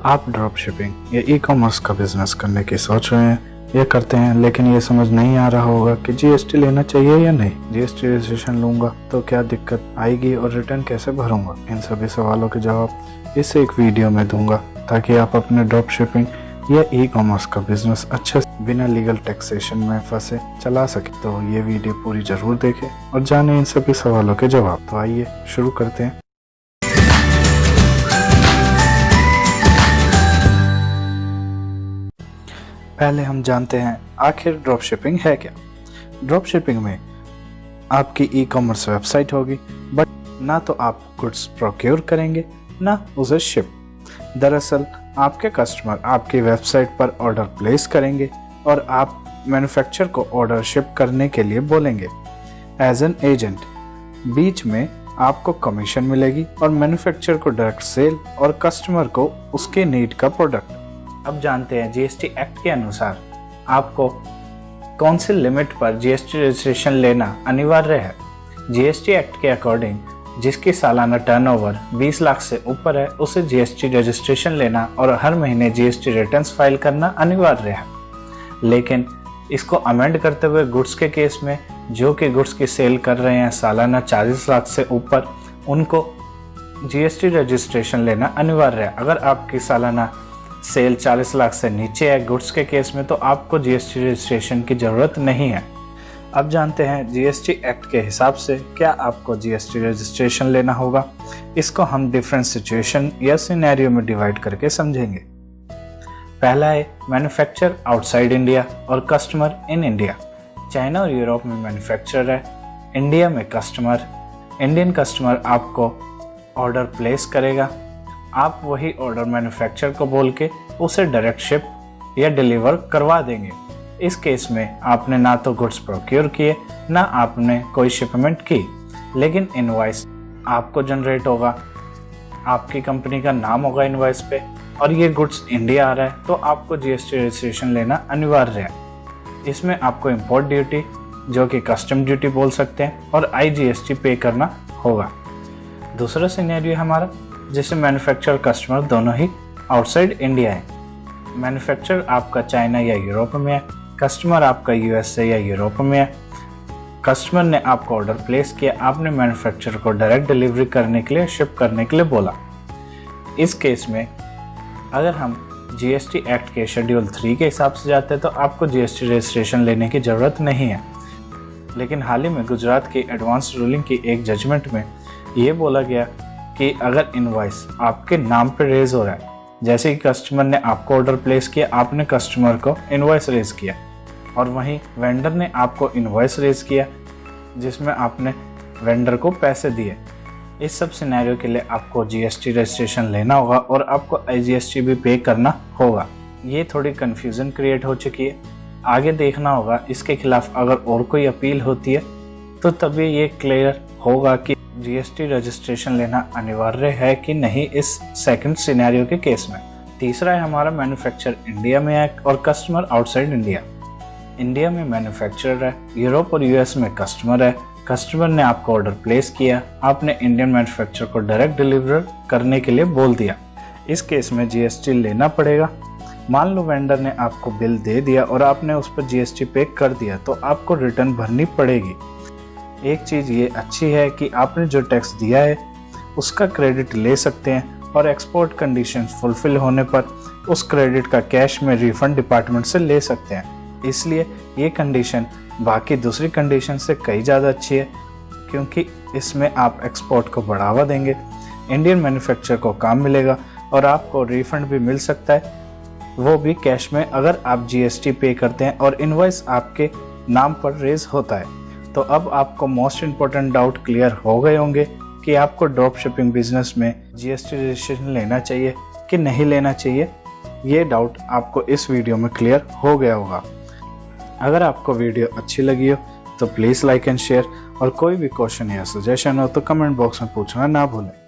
आप drop shipping या e commerce का बिजनेस करने की सोच रहे हैं या करते हैं, लेकिन ये समझ नहीं आ रहा होगा कि जीएसटी लेना चाहिए या नहीं, जीएसटी रजिस्ट्रेशन लूंगा तो क्या दिक्कत आएगी और रिटर्न कैसे भरूंगा, इन सभी सवालों के जवाब इस एक वीडियो में दूंगा ताकि आप अपने ड्रॉप शिपिंग या ई कॉमर्स का बिजनेस अच्छे से बिना लीगल टैक्सेशन में फंसे चला सके। तो ये वीडियो पूरी जरूर देखें और जाने इन सभी सवालों के जवाब। तो आइए शुरू करते हैं। पहले हम जानते हैं आखिर ड्रॉप शिपिंग है क्या। ड्रॉप शिपिंग में आपकी ई कॉमर्स वेबसाइट होगी, बट ना तो आप गुड्स प्रोक्योर करेंगे ना उसे शिप। दरअसल आपके कस्टमर आपकी वेबसाइट पर ऑर्डर प्लेस करेंगे और आप मैन्युफैक्चरर को ऑर्डर शिप करने के लिए बोलेंगे। एज एन एजेंट बीच में आपको कमीशन मिलेगी और मैन्युफैक्चरर को डायरेक्ट सेल और कस्टमर को उसके नीड का प्रोडक्ट। अब जानते हैं जीएसटी एक्ट के अनुसार आपको कौन सी लिमिट पर जीएसटी रजिस्ट्रेशन लेना अनिवार्य है। जीएसटी एक्ट के अकॉर्डिंग जिसकी सालाना टर्नओवर 20 लाख से ऊपर है उसे जीएसटी रजिस्ट्रेशन लेना और हर महीने जीएसटी रिटर्न्स फाइल करना अनिवार्य है। लेकिन इसको अमेंड करते हुए गुड्स के केस में जो कि गुड्स की सेल कर रहे हैं सालाना 40 लाख से ऊपर, उनको जीएसटी रजिस्ट्रेशन लेना अनिवार्य है। अगर आपकी सालाना सेल 40 लाख से नीचे है गुड्स के केस में तो आपको जीएसटी रजिस्ट्रेशन की ज़रूरत नहीं है। अब जानते हैं जीएसटी एक्ट के हिसाब से क्या आपको जीएसटी रजिस्ट्रेशन लेना होगा। इसको हम डिफरेंट सिचुएशन या सिनेरियो में डिवाइड करके समझेंगे। पहला है मैन्युफैक्चर आउटसाइड इंडिया और कस्टमर इन इंडिया। चाइना और यूरोप में मैन्युफैक्चरर है, इंडिया में कस्टमर। इंडियन कस्टमर आपको ऑर्डर प्लेस करेगा, आप वही ऑर्डर मैन्युफैक्चरर को बोल के उसे डायरेक्ट शिप या डिलीवर करवा देंगे। इस केस में आपने ना तो गुड्स प्रोक्योर किए ना आपने कोई शिपमेंट की, लेकिन इनवॉइस आपको जनरेट होगा, आपकी कंपनी का नाम होगा इनवॉइस पे और ये गुड्स इंडिया आ रहा है तो आपको जीएसटी रजिस्ट्रेशन लेना अनिवार्य है। इसमें आपको इंपोर्ट ड्यूटी जो कि कस्टम ड्यूटी बोल सकते हैं और आईजीएसटी पे करना होगा। दूसरा सिनेरियो हमारा जिसे मैन्युफैक्चरर कस्टमर दोनों ही आउटसाइड इंडिया है। मैन्युफैक्चरर आपका चाइना या यूरोप में है, कस्टमर आपका यूएसए या यूरोप में है। कस्टमर ने आपको ऑर्डर प्लेस किया, आपने मैन्युफैक्चरर को डायरेक्ट डिलीवरी करने के लिए शिप करने के लिए बोला। इस केस में अगर हम जीएसटी एक्ट के शेड्यूल 3 के हिसाब से जाते हैं तो आपको जीएसटी रजिस्ट्रेशन लेने की ज़रूरत नहीं है। लेकिन हाल ही में गुजरात की एडवांस रूलिंग की एक जजमेंट में ये बोला गया कि अगर इनवॉइस आपके नाम पर रेज हो रहा है, जैसे कि कस्टमर ने आपको ऑर्डर प्लेस किया, आपने कस्टमर को इनवॉइस रेज किया और वहीं वेंडर ने आपको इनवॉइस रेज किया जिसमें आपने वेंडर को पैसे दिए। इस सब सिनेरियो के लिए आपको जीएसटी रजिस्ट्रेशन लेना होगा और आपको आईजीएसटी भी पे करना होगा। ये थोड़ी कन्फ्यूज़न क्रिएट हो चुकी है, आगे देखना होगा इसके खिलाफ अगर और कोई अपील होती है तो तभी ये क्लियर होगा कि जीएसटी रजिस्ट्रेशन लेना अनिवार्य है कि नहीं इस सेकंड सिनेरियो के केस में। तीसरा है हमारा मैन्युफैक्चर इंडिया में है और कस्टमर आउटसाइड इंडिया। इंडिया में मैन्युफैक्चरर है, यूरोप और यूएस में कस्टमर है। कस्टमर ने आपको ऑर्डर प्लेस किया, आपने इंडियन मैन्युफैक्चरर को डायरेक्ट डिलीवर करने के लिए बोल दिया। इस केस में जीएसटी लेना पड़ेगा। मान लो वेंडर ने आपको बिल दे दिया और आपने उस पर जीएसटी पे कर दिया तो आपको रिटर्न भरनी पड़ेगी। एक चीज़ ये अच्छी है कि आपने जो टैक्स दिया है उसका क्रेडिट ले सकते हैं और एक्सपोर्ट कंडीशंस फुलफिल होने पर उस क्रेडिट का कैश में रिफंड डिपार्टमेंट से ले सकते हैं। इसलिए ये कंडीशन बाकी दूसरी कंडीशन से कई ज़्यादा अच्छी है क्योंकि इसमें आप एक्सपोर्ट को बढ़ावा देंगे, इंडियन मैन्युफैक्चरर को काम मिलेगा और आपको रिफंड भी मिल सकता है, वो भी कैश में अगर आप जीएसटी पे करते हैं और इनवॉइस आपके नाम पर रेज होता है। तो अब आपको मोस्ट इम्पोर्टेंट डाउट क्लियर हो गए होंगे कि आपको ड्रॉप शिपिंग बिजनेस में जीएसटी रजिस्ट्रेशन लेना चाहिए कि नहीं लेना चाहिए। ये डाउट आपको इस वीडियो में क्लियर हो गया होगा। अगर आपको वीडियो अच्छी लगी हो तो प्लीज़ लाइक एंड शेयर और कोई भी क्वेश्चन या सजेशन हो तो कमेंट बॉक्स में पूछना ना भूलें।